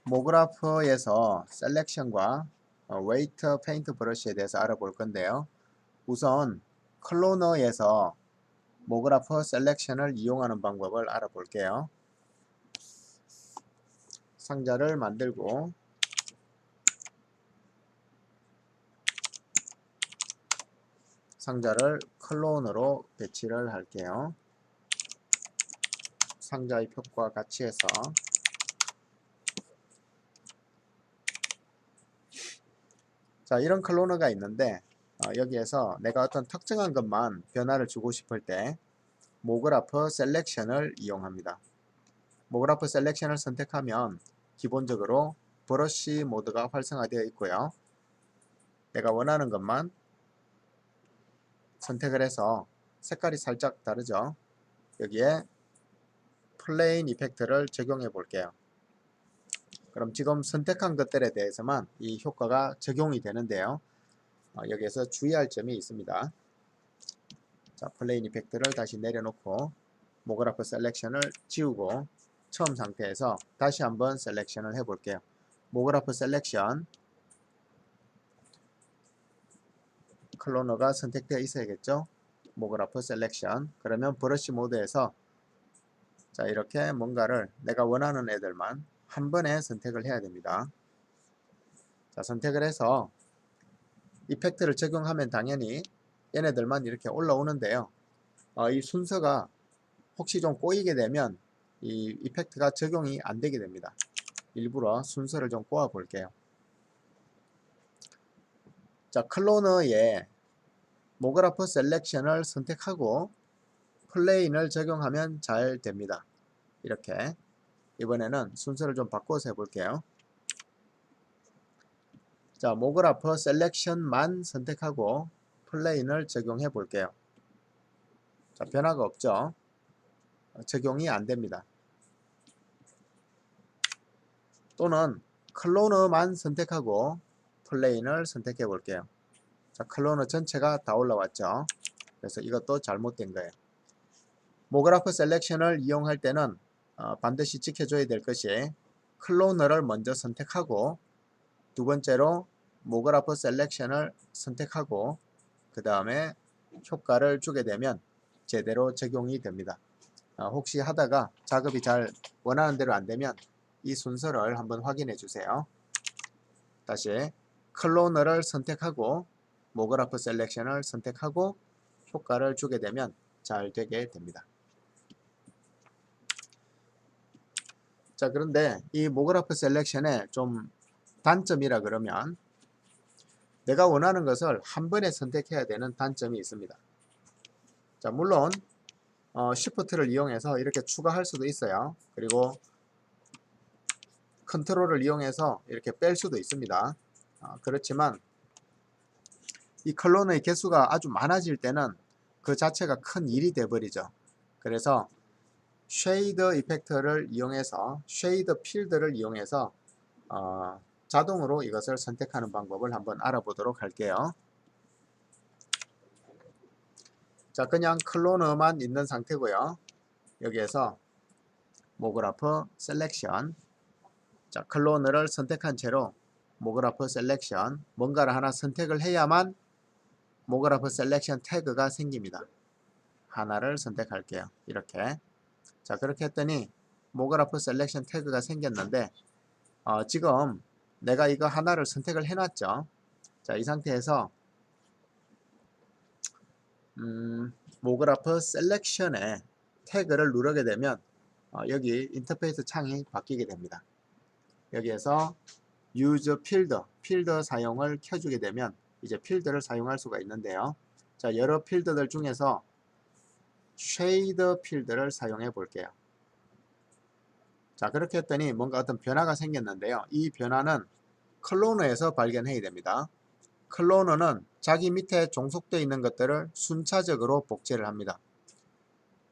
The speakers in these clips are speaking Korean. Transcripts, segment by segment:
모그라프에서 셀렉션과 웨이트 페인트 브러쉬에 대해서 알아볼 건데요. 우선 클로너에서 모그라프 셀렉션을 이용하는 방법을 알아볼게요. 상자를 만들고 상자를 클론으로 배치를 할게요. 상자의 표과 같이 해서 자, 이런 클로너가 있는데 여기에서 내가 어떤 특정한 것만 변화를 주고 싶을 때 모그라프 셀렉션을 이용합니다. 모그라프 셀렉션을 선택하면 기본적으로 브러쉬 모드가 활성화되어 있고요. 내가 원하는 것만 선택을 해서 색깔이 살짝 다르죠. 여기에 플레인 이펙트를 적용해 볼게요. 그럼 지금 선택한 것들에 대해서만 이 효과가 적용이 되는데요. 여기에서 주의할 점이 있습니다. 자, 플레인 이펙트를 다시 내려놓고 모그라프 셀렉션을 지우고 처음 상태에서 다시 한번 셀렉션을 해 볼게요. 모그라프 셀렉션 클로너가 선택되어 있어야겠죠. 모그라프 셀렉션 그러면 브러쉬 모드에서 자, 이렇게 뭔가를 내가 원하는 애들만 한 번에 선택을 해야 됩니다. 자, 선택을 해서 이펙트를 적용하면 당연히 얘네들만 이렇게 올라오는데요. 이 순서가 혹시 좀 꼬이게 되면 이 이펙트가 적용이 안 되게 됩니다. 일부러 순서를 좀 꼬아 볼게요. 자, 클로너에 모그라프 셀렉션을 선택하고 플레인을 적용하면 잘 됩니다. 이렇게 이번에는 순서를 좀 바꿔서 해볼게요. 자, 모그라프 셀렉션만 선택하고 플레인을 적용해 볼게요. 자, 변화가 없죠. 적용이 안 됩니다. 또는 클로너만 선택하고 플레인을 선택해 볼게요. 자, 클로너 전체가 다 올라왔죠. 그래서 이것도 잘못된 거예요. 모그라프 셀렉션을 이용할 때는 반드시 지켜줘야 될 것이 클로너를 먼저 선택하고 두 번째로 모그라프 셀렉션을 선택하고 그 다음에 효과를 주게 되면 제대로 적용이 됩니다. 혹시 하다가 작업이 잘 원하는 대로 안 되면 이 순서를 한번 확인해 주세요. 다시 클로너를 선택하고 모그라프 셀렉션을 선택하고 효과를 주게 되면 잘 되게 됩니다. 자, 그런데 이 모그라프 셀렉션의 좀 단점이라 그러면 내가 원하는 것을 한 번에 선택해야 되는 단점이 있습니다. 자, 물론 Shift를 이용해서 이렇게 추가할 수도 있어요. 그리고 컨트롤을 이용해서 이렇게 뺄 수도 있습니다. 그렇지만 이 클로너의 개수가 아주 많아질 때는 그 자체가 큰 일이 돼버리죠. 그래서 쉐이더 이펙트를 이용해서 쉐이더 필드를 이용해서 자동으로 이것을 선택하는 방법을 한번 알아보도록 할게요. 자, 그냥 클로너만 있는 상태고요. 여기에서 모그라프 셀렉션, 자, 클로너를 선택한 채로 모그라프 셀렉션, 뭔가를 하나 선택을 해야만 모그라프 셀렉션 태그가 생깁니다. 하나를 선택할게요. 이렇게. 자, 그렇게 했더니 모그라프 셀렉션 태그가 생겼는데 지금 내가 이거 하나를 선택을 해놨죠. 자, 이 상태에서 모그라프 셀렉션에 태그를 누르게 되면 여기 인터페이스 창이 바뀌게 됩니다. 여기에서 use 필드 사용을 켜주게 되면 이제 필드를 사용할 수가 있는데요. 자, 여러 필드들 중에서 쉐이더 필드를 사용해 볼게요. 자, 그렇게 했더니 뭔가 어떤 변화가 생겼는데요. 이 변화는 클로너에서 발견해야 됩니다. 클로너는 자기 밑에 종속되어 있는 것들을 순차적으로 복제를 합니다.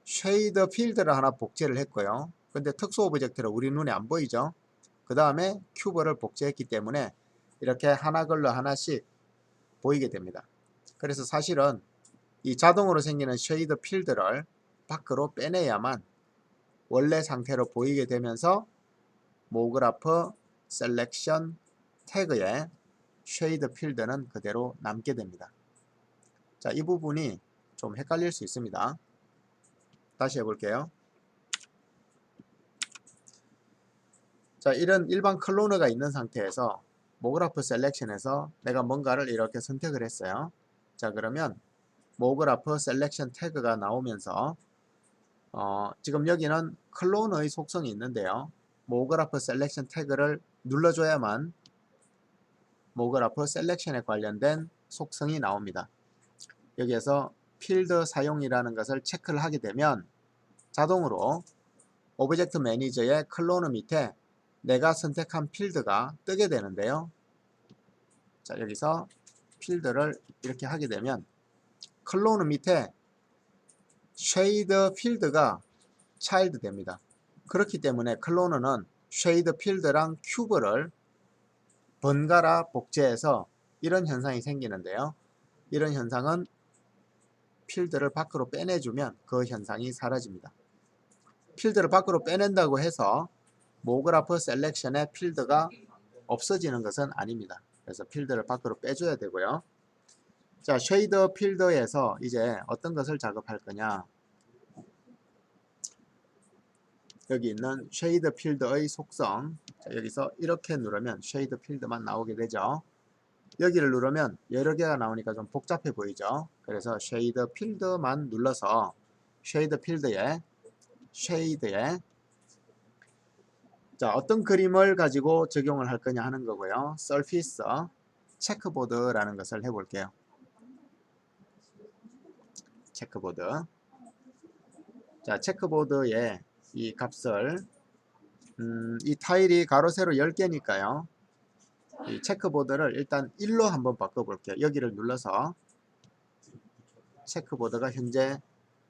쉐이더 필드를 하나 복제를 했고요. 근데 특수 오브젝트를 우리 눈에 안 보이죠. 그 다음에 큐브를 복제했기 때문에 이렇게 하나 걸러 하나씩 보이게 됩니다. 그래서 사실은 이 자동으로 생기는 쉐이더 필드를 밖으로 빼내야만 원래 상태로 보이게 되면서 모그라프 셀렉션 태그의 쉐이드 필드는 그대로 남게 됩니다. 자, 이 부분이 좀 헷갈릴 수 있습니다. 다시 해볼게요. 자, 이런 일반 클로너가 있는 상태에서 모그라프 셀렉션에서 내가 뭔가를 이렇게 선택을 했어요. 자, 그러면 모그라프 셀렉션 태그가 나오면서 지금 여기는 클론의 속성이 있는데요. 모그라프 셀렉션 태그를 눌러줘야만 모그라프 셀렉션에 관련된 속성이 나옵니다. 여기에서 필드 사용이라는 것을 체크를 하게 되면 자동으로 오브젝트 매니저의 클로너 밑에 내가 선택한 필드가 뜨게 되는데요. 자, 여기서 필드를 이렇게 하게 되면 클로너 밑에 쉐이드 필드가 차일드 됩니다. 그렇기 때문에 클로너는 쉐이드 필드랑 큐브를 번갈아 복제해서 이런 현상이 생기는데요. 이런 현상은 필드를 밖으로 빼내주면 그 현상이 사라집니다. 필드를 밖으로 빼낸다고 해서 모그라프 셀렉션의 필드가 없어지는 것은 아닙니다. 그래서 필드를 밖으로 빼줘야 되고요. 자, 쉐이더 필드에서 이제 어떤 것을 작업할 거냐. 여기 있는 쉐이드 필드의 속성. 자, 여기서 이렇게 누르면 쉐이드 필드만 나오게 되죠. 여기를 누르면 여러 개가 나오니까 좀 복잡해 보이죠. 그래서 쉐이드 필드만 눌러서 쉐이드 필드에 자, 어떤 그림을 가지고 적용을 할 거냐 하는 거고요. 서피스 체크보드라는 것을 해볼게요. 체크보드. 자, 체크보드에 이 값을 이 타일이 가로 세로 10개니까요. 이 체크보드를 일단 1로 한번 바꿔볼게요. 여기를 눌러서 체크보드가 현재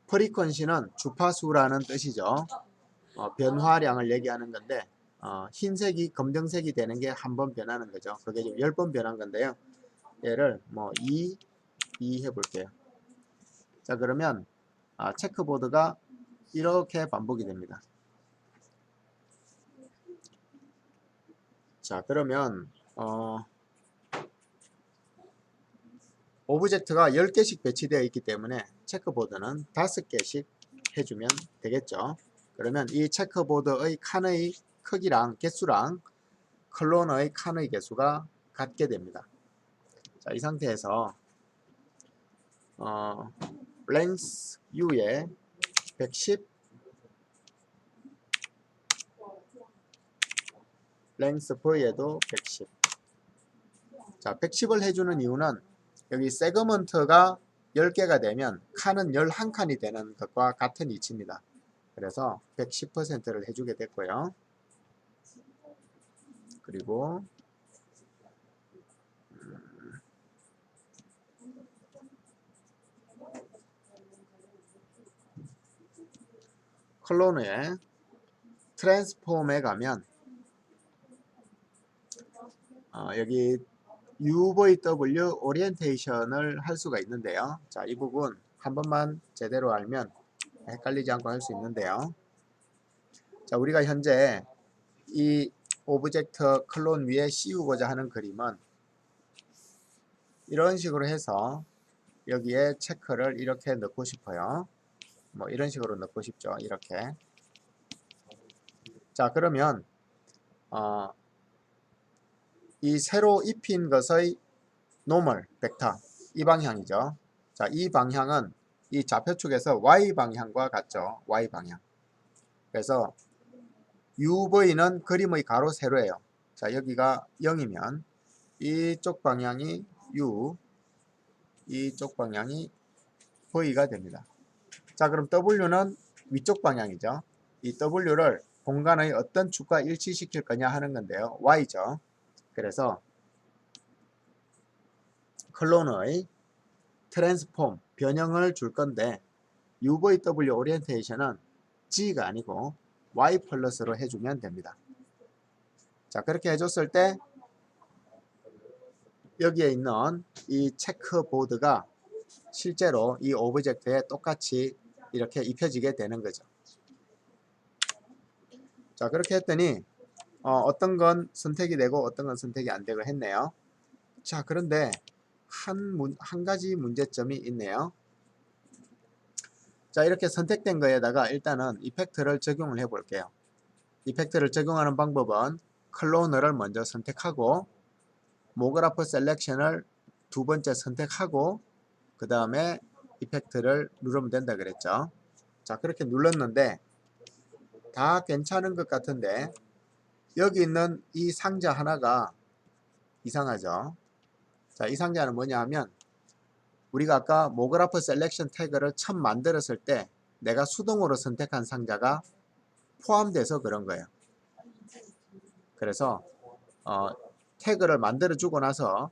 프리퀀시는 주파수라는 뜻이죠. 변화량을 얘기하는 건데 흰색이 검정색이 되는 게 한 번 변하는 거죠. 그게 지금 10번 변한 건데요. 얘를 뭐 2 해볼게요. 자, 그러면 체크보드가 이렇게 반복이 됩니다. 자, 그러면 오브젝트가 10개씩 배치되어 있기 때문에 체크보드는 5개씩 해주면 되겠죠. 그러면 이 체크보드의 칸의 크기랑 개수랑 클로너의 칸의 개수가 같게 됩니다. 자, 이 상태에서 length u에 110, length v에도 110. 자, 110을 해주는 이유는 여기 세그먼트가 10개가 되면 칸은 11칸이 되는 것과 같은 이치입니다. 그래서 110%를 해주게 됐고요. 그리고 클로너의 트랜스폼에 가면 여기 UVW 오리엔테이션을 할 수가 있는데요. 자, 이 부분 한 번만 제대로 알면 헷갈리지 않고 할 수 있는데요. 자, 우리가 현재 이 오브젝트 클론 위에 씌우고자 하는 그림은 이런 식으로 해서 여기에 체크를 이렇게 넣고 싶어요. 뭐 이런 식으로 넣고 싶죠. 이렇게. 자, 그러면 이 새로 입힌 것의 노멀 벡터 이 방향이죠. 자, 이 방향은 이 좌표축에서 Y 방향과 같죠. Y 방향. 그래서 UV는 그림의 가로 세로예요. 자, 여기가 0이면 이쪽 방향이 U, 이쪽 방향이 V가 됩니다. 자, 그럼 W는 위쪽 방향이죠. 이 W를 공간의 어떤 축과 일치시킬 거냐 하는 건데요. Y죠. 그래서 클로너의 트랜스폼, 변형을 줄 건데 UVW 오리엔테이션은 G가 아니고 Y 플러스로 해주면 됩니다. 자, 그렇게 해줬을 때 여기에 있는 이 체크보드가 실제로 이 오브젝트에 똑같이 이렇게 입혀지게 되는 거죠. 자, 그렇게 했더니 어떤 건 선택이 되고 어떤 건 선택이 안 되고 했네요. 자, 그런데 한 가지 문제점이 있네요. 자, 이렇게 선택된 거에다가 일단은 이펙트를 적용을 해 볼게요. 이펙트를 적용하는 방법은 클로너를 먼저 선택하고 모그라프 셀렉션을 두 번째 선택하고 그 다음에 이펙트를 누르면 된다 그랬죠. 자, 그렇게 눌렀는데 다 괜찮은 것 같은데 여기 있는 이 상자 하나가 이상하죠. 자, 이 상자는 뭐냐 하면 우리가 아까 모그라프 셀렉션 태그를 처음 만들었을 때 내가 수동으로 선택한 상자가 포함돼서 그런 거예요. 그래서 태그를 만들어 주고 나서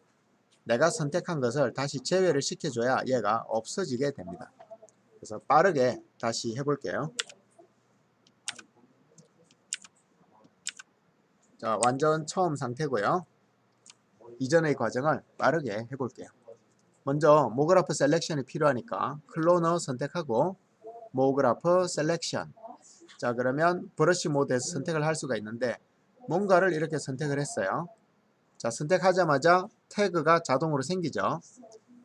내가 선택한 것을 다시 제외를 시켜줘야 얘가 없어지게 됩니다. 그래서 빠르게 다시 해볼게요. 자, 완전 처음 상태고요. 이전의 과정을 빠르게 해볼게요. 먼저 모그라프 셀렉션이 필요하니까 클로너 선택하고 모그라프 셀렉션. 자, 그러면 브러쉬 모드에서 선택을 할 수가 있는데 뭔가를 이렇게 선택을 했어요. 자, 선택하자마자 태그가 자동으로 생기죠.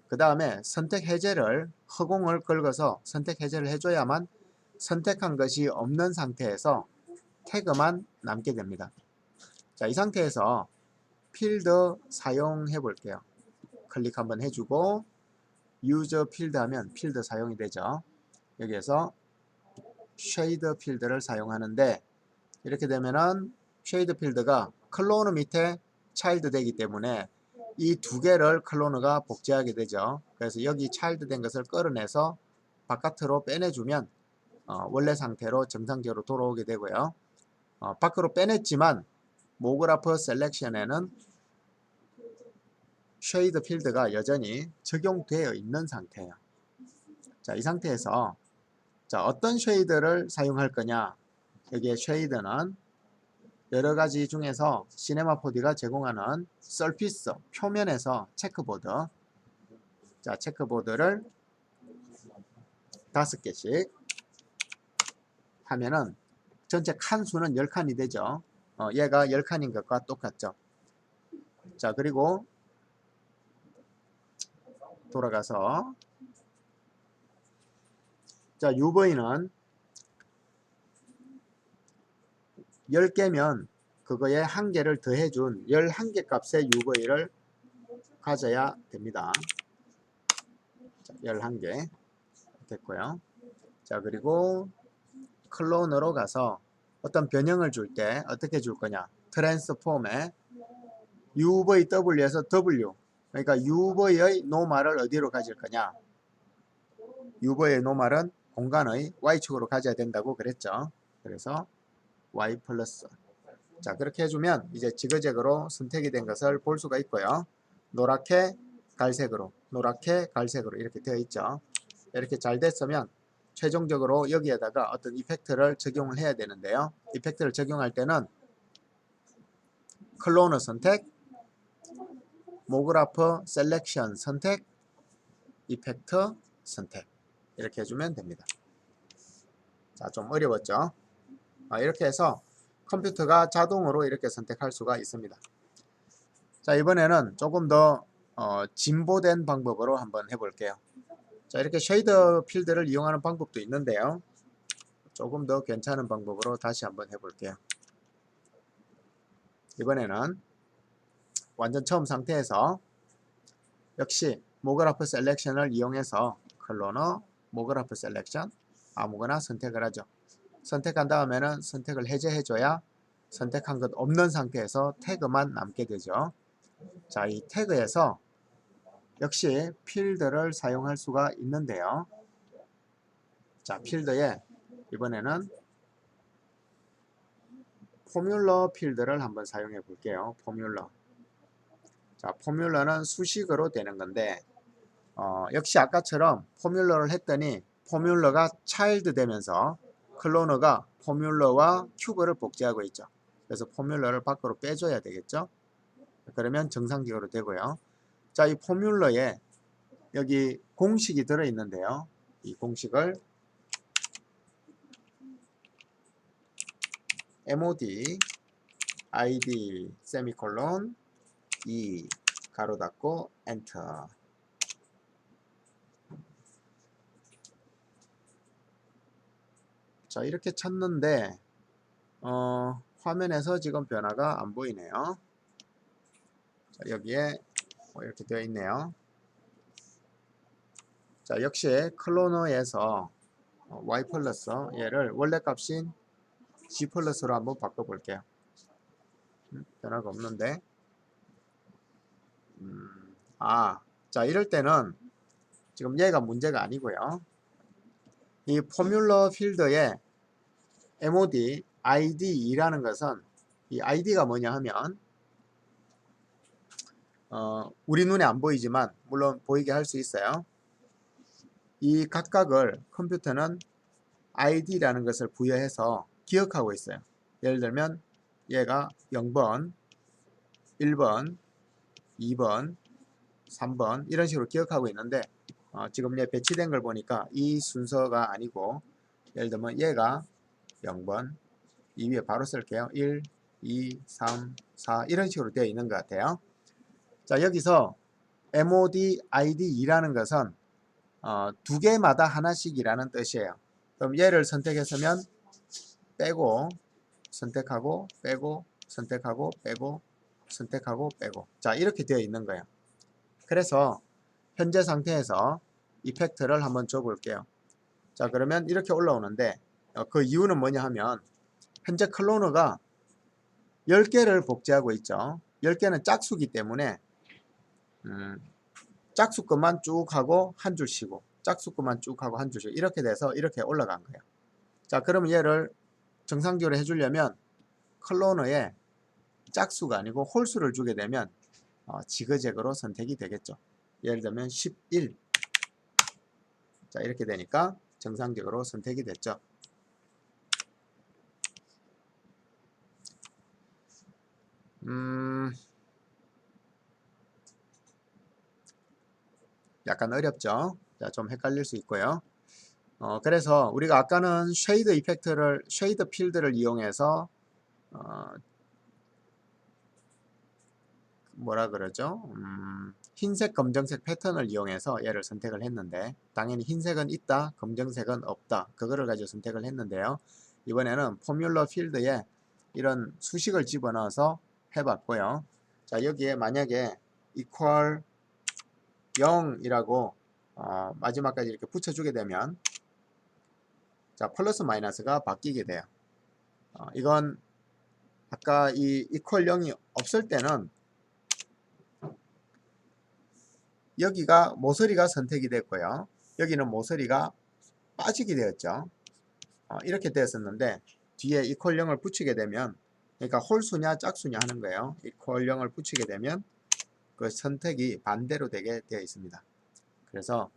그 다음에 선택 해제를 허공을 긁어서 선택 해제를 해줘야만 선택한 것이 없는 상태에서 태그만 남게 됩니다. 자, 이 상태에서 필드 사용해 볼게요. 클릭 한번 해주고 유저 필드 하면 필드 사용이 되죠. 여기에서 쉐이드 필드를 사용하는데 이렇게 되면은 쉐이드 필드가 클로너 밑에 차일드 되기 때문에 이 두 개를 클로너가 복제하게 되죠. 그래서 여기 차일드 된 것을 끌어내서 바깥으로 빼내주면 원래 상태로 정상적으로 돌아오게 되고요. 밖으로 빼냈지만 모그라프 셀렉션에는 쉐이드 필드가 여전히 적용되어 있는 상태예요. 자, 이 상태에서 자, 어떤 쉐이드를 사용할 거냐. 여기에 쉐이드는 여러 가지 중에서 시네마 4D가 제공하는 서피스 표면에서 체크보드. 자, 체크보드를 5개씩 하면은 전체 칸 수는 10칸이 되죠. 얘가 10칸인 것과 똑같죠. 자, 그리고 돌아가서 자, UV는 10개면 그거에 1개를 더해준 11개 값의 UV를 가져야 됩니다. 자, 11개 됐고요. 자, 그리고 클로너로 가서 어떤 변형을 줄 때 어떻게 줄 거냐. 트랜스폼에 UVW에서 W, 그러니까 UV의 노말을 어디로 가질 거냐. UV의 노말은 공간의 Y축으로 가져야 된다고 그랬죠. 그래서 Y 플러스. 자, 그렇게 해주면 이제 지그재그로 선택이 된 것을 볼 수가 있고요. 노랗게 갈색으로, 노랗게 갈색으로 이렇게 되어 있죠. 이렇게 잘 됐으면 최종적으로 여기에다가 어떤 이펙트를 적용을 해야 되는데요. 이펙트를 적용할 때는 클로너 선택, 모그라프 셀렉션 선택, 이펙트 선택 이렇게 해주면 됩니다. 자, 좀 어려웠죠? 이렇게 해서 컴퓨터가 자동으로 이렇게 선택할 수가 있습니다. 자, 이번에는 조금 더 진보된 방법으로 한번 해볼게요. 자, 이렇게 쉐이더 필드를 이용하는 방법도 있는데요. 조금 더 괜찮은 방법으로 다시 한번 해볼게요. 이번에는 완전 처음 상태에서 역시 모그라프 셀렉션을 이용해서 클로너, 모그라프 셀렉션 아무거나 선택을 하죠. 선택한 다음에는 선택을 해제해줘야 선택한 것 없는 상태에서 태그만 남게 되죠. 자, 이 태그에서 역시 필드를 사용할 수가 있는데요. 자, 필드에 이번에는 포뮬러 필드를 한번 사용해 볼게요. 포뮬러. 자, 포뮬러는 수식어로 되는 건데 역시 아까처럼 포뮬러를 했더니 포뮬러가 차일드 되면서 클로너가 포뮬러와 큐브를 복제하고 있죠. 그래서 포뮬러를 밖으로 빼줘야 되겠죠. 그러면 정상적으로 되고요. 자, 이 포뮬러에 여기 공식이 들어있는데요. 이 공식을 mod id 세미콜론 2 가로 닫고 엔터. 자, 이렇게 쳤는데 화면에서 지금 변화가 안 보이네요. 자, 여기에 이렇게 되어 있네요. 자, 역시 클로너에서 y 플러스 얘를 원래 값인 g 플러스로 한번 바꿔 볼게요. 변화가 없는데. 자, 이럴 때는 지금 얘가 문제가 아니고요. 이 포뮬러 필드에 mod id라는 것은 이 id가 뭐냐 하면 우리 눈에 안 보이지만 물론 보이게 할 수 있어요. 이 각각을 컴퓨터는 id라는 것을 부여해서 기억하고 있어요. 예를 들면 얘가 0번, 1번, 2번, 3번 이런 식으로 기억하고 있는데 지금 얘 배치된 걸 보니까 이 순서가 아니고 예를 들면 얘가 0번, 이 위에 바로 쓸게요. 1, 2, 3, 4 이런 식으로 되어 있는 것 같아요. 자, 여기서 mod id이라는 것은 두 개마다 하나씩이라는 뜻이에요. 그럼 얘를 선택했으면 빼고 선택하고 빼고 선택하고 빼고 선택하고 빼고 자, 이렇게 되어 있는 거예요. 그래서 현재 상태에서 이펙트를 한번 줘 볼게요. 자, 그러면 이렇게 올라오는데 그 이유는 뭐냐 하면 현재 클로너가 10개를 복제하고 있죠. 10개는 짝수기 때문에 짝수 것만 쭉 하고 한 줄 쉬고 짝수 것만 쭉 하고 한 줄 쉬고 이렇게 돼서 이렇게 올라간 거예요. 자, 그러면 얘를 정상적으로 해주려면 클로너에 짝수가 아니고 홀수를 주게 되면 지그재그로 선택이 되겠죠. 예를 들면 11. 자, 이렇게 되니까 정상적으로 선택이 됐죠. 약간 어렵죠. 자, 좀 헷갈릴 수 있고요. 그래서 우리가 아까는 쉐이드 필드를 이용해서 뭐라 그러죠? 흰색, 검정색 패턴을 이용해서 얘를 선택을 했는데 당연히 흰색은 있다, 검정색은 없다. 그거를 가지고 선택을 했는데요. 이번에는 포뮬러 필드에 이런 수식을 집어넣어서 해봤고요. 자, 여기에 만약에 equal 0이라고 마지막까지 이렇게 붙여주게 되면 자, 플러스 마이너스가 바뀌게 돼요. 이건 아까 이 equal 0이 없을 때는 여기가 모서리가 선택이 됐고요. 여기는 모서리가 빠지게 되었죠. 이렇게 되었었는데 뒤에 equal 0을 붙이게 되면 그러니까 홀수냐 짝수냐 하는 거예요. equal 0을 붙이게 되면 그 선택이 반대로 되게 되어 있습니다. 그래서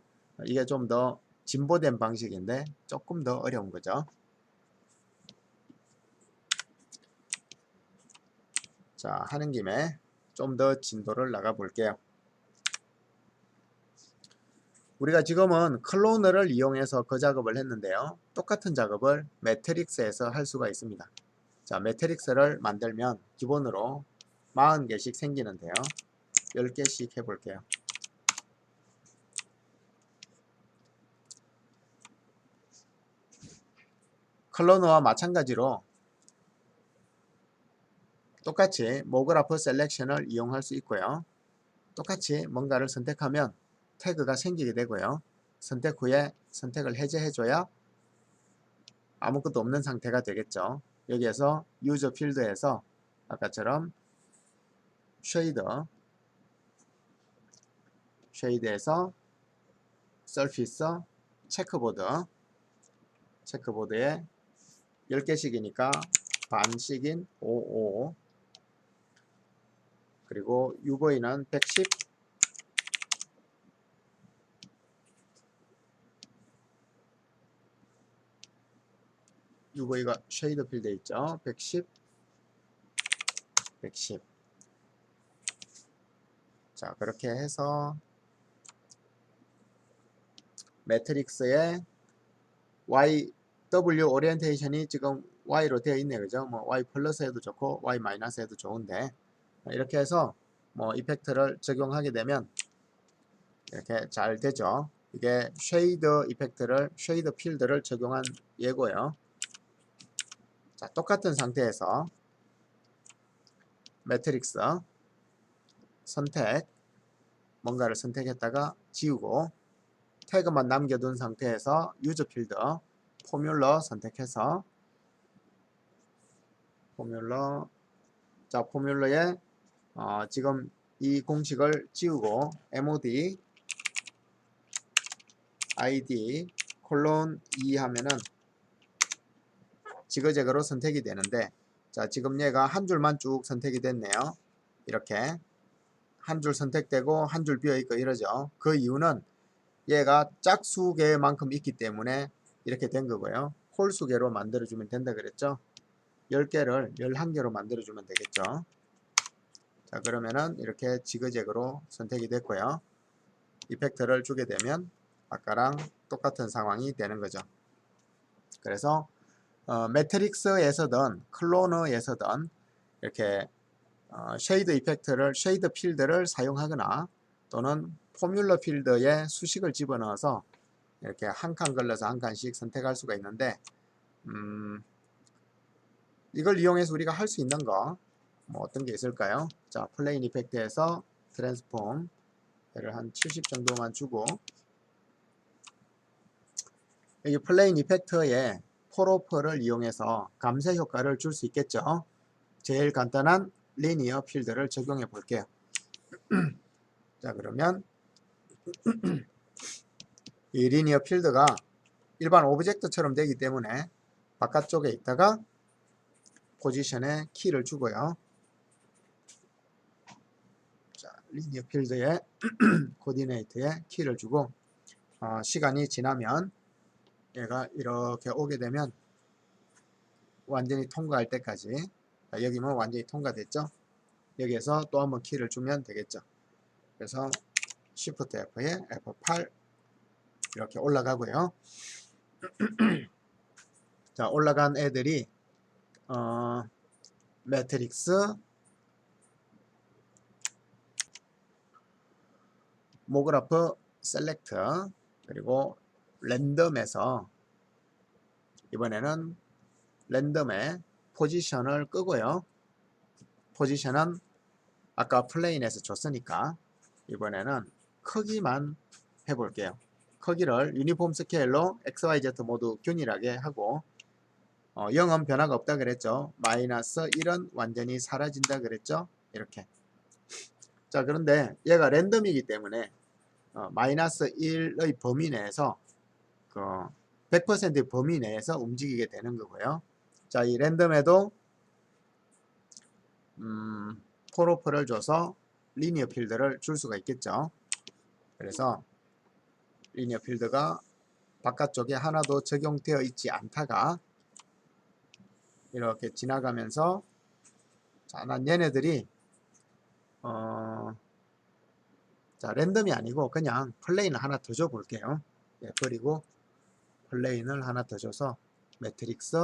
이게 좀 더 진보된 방식인데 조금 더 어려운 거죠. 자, 하는 김에 좀 더 진도를 나가 볼게요. 우리가 지금은 클로너를 이용해서 그 작업을 했는데요. 똑같은 작업을 매트릭스에서 할 수가 있습니다. 자, 매트릭스를 만들면 기본으로 40개씩 생기는데요. 10개씩 해볼게요. 클로너와 마찬가지로 똑같이 모그라프 셀렉션을 이용할 수 있고요. 똑같이 뭔가를 선택하면 태그가 생기게 되고요. 선택 후에 선택을 해제해줘야 아무것도 없는 상태가 되겠죠. 여기에서 유저 필드에서 아까처럼 쉐이드에서 서피스 체크보드에 10개씩이니까 반씩인 55 그리고 UV는 110 UV가 쉐이드 필드에 있죠. 110 110 자, 그렇게 해서 매트릭스의 W 오리엔테이션이 지금 Y로 되어 있네. 그죠? 뭐 Y 플러스 해도 좋고 Y 마이너스 해도 좋은데 이렇게 해서 뭐 이펙트를 적용하게 되면 이렇게 잘 되죠. 이게 쉐이더 이펙트를 쉐이더 필드를 적용한 예고요. 자, 똑같은 상태에서 매트릭스 선택 뭔가를 선택했다가 지우고 태그만 남겨둔 상태에서 유저 필드 포뮬러 선택해서 포뮬러에 지금 이 공식을 지우고 mod id 콜론 2 하면은 지그재그로 선택이 되는데 자 지금 얘가 한 줄만 쭉 선택이 됐네요. 이렇게 한 줄 선택되고 한 줄 비어있고 이러죠. 그 이유는 얘가 짝수개만큼 있기 때문에 이렇게 된 거고요. 홀수개로 만들어주면 된다 그랬죠. 10개를 11개로 만들어주면 되겠죠. 자 그러면은 이렇게 지그재그로 선택이 됐고요. 이펙트를 주게 되면 아까랑 똑같은 상황이 되는 거죠. 그래서 매트릭스에서든 클로너에서든 이렇게 쉐이드 이펙트를 쉐이드 필드를 사용하거나 또는 포뮬러 필드에 수식을 집어넣어서 이렇게 한 칸 걸러서 한 칸씩 선택할 수가 있는데 이걸 이용해서 우리가 할 수 있는 거 뭐 어떤 게 있을까요? 자 플레인 이펙트에서 트랜스폼 얘를 한 70 정도만 주고 여기 플레인 이펙터에 폴오퍼를 이용해서 감쇄 효과를 줄 수 있겠죠. 제일 간단한 리니어 필드를 적용해 볼게요. 자 그러면 이 리니어 필드가 일반 오브젝트처럼 되기 때문에 바깥쪽에 있다가 포지션에 키를 주고요. 자, 리니어 필드에 코디네이트에 키를 주고 시간이 지나면 얘가 이렇게 오게 되면 완전히 통과할 때까지 여기면 완전히 통과됐죠. 여기에서 또 한번 키를 주면 되겠죠. 그래서 Shift F에 F8 이렇게 올라가고요. 자 올라간 애들이 매트릭스 모그라프 셀렉트 그리고 랜덤에서 이번에는 랜덤에 포지션을 끄고요. 포지션은 아까 플레인에서 줬으니까 이번에는 크기만 해볼게요. 크기를 유니폼 스케일로 XYZ 모두 균일하게 하고 0은 변화가 없다 그랬죠. 마이너스 1은 완전히 사라진다 그랬죠. 이렇게. 자 그런데 얘가 랜덤이기 때문에 마이너스 1의 범위 내에서 그 100%의 범위 내에서 움직이게 되는 거고요. 자 이 랜덤에도 폴오퍼를 줘서 리니어 필드를 줄 수가 있겠죠. 그래서 리니어 필드가 바깥쪽에 하나도 적용되어 있지 않다가 이렇게 지나가면서 자, 난 얘네들이 자 랜덤이 아니고 그냥 플레인을 하나 더 줘 볼게요. 예, 그리고 플레인을 하나 더 줘서 매트릭스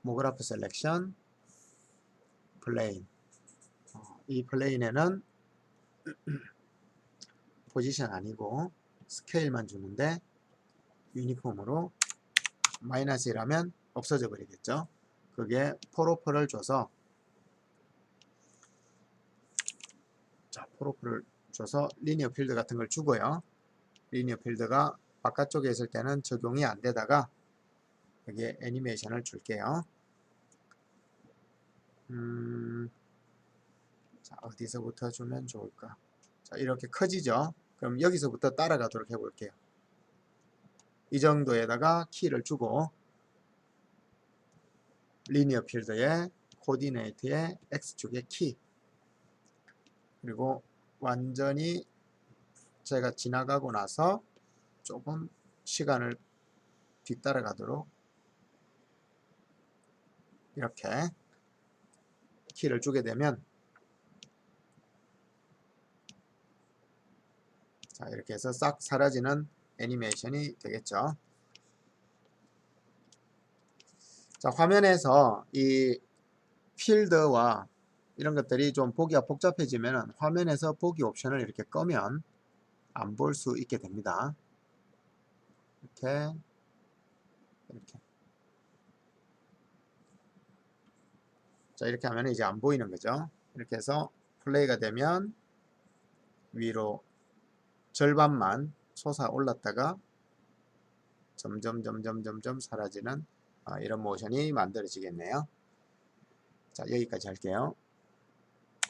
모그라프 셀렉션 플레인 이 플레인에는 포지션 아니고 스케일만 주는데 유니폼으로 마이너스 1하면 없어져 버리겠죠. 그게 폴오퍼를 줘서 자 폴오퍼를 줘서 리니어 필드 같은 걸 주고요. 리니어 필드가 바깥쪽에 있을 때는 적용이 안 되다가 여기에 애니메이션을 줄게요. 자 어디서부터 주면 좋을까? 자 이렇게 커지죠. 그럼 여기서부터 따라가도록 해볼게요. 이 정도에다가 키를 주고 리니어 필드에 코디네이트에 X축의 키 그리고 완전히 제가 지나가고 나서 조금 시간을 뒤따라가도록 이렇게 키를 주게 되면 자 이렇게 해서 싹 사라지는 애니메이션이 되겠죠. 자, 화면에서 이 필드와 이런 것들이 좀 보기가 복잡해지면 화면에서 보기 옵션을 이렇게 끄면 안 볼 수 있게 됩니다. 이렇게 자, 이렇게 하면 이제 안 보이는 거죠. 이렇게 해서 플레이가 되면 위로 절반만 솟아 올랐다가 점점 사라지는 이런 모션이 만들어지겠네요. 자, 여기까지 할게요.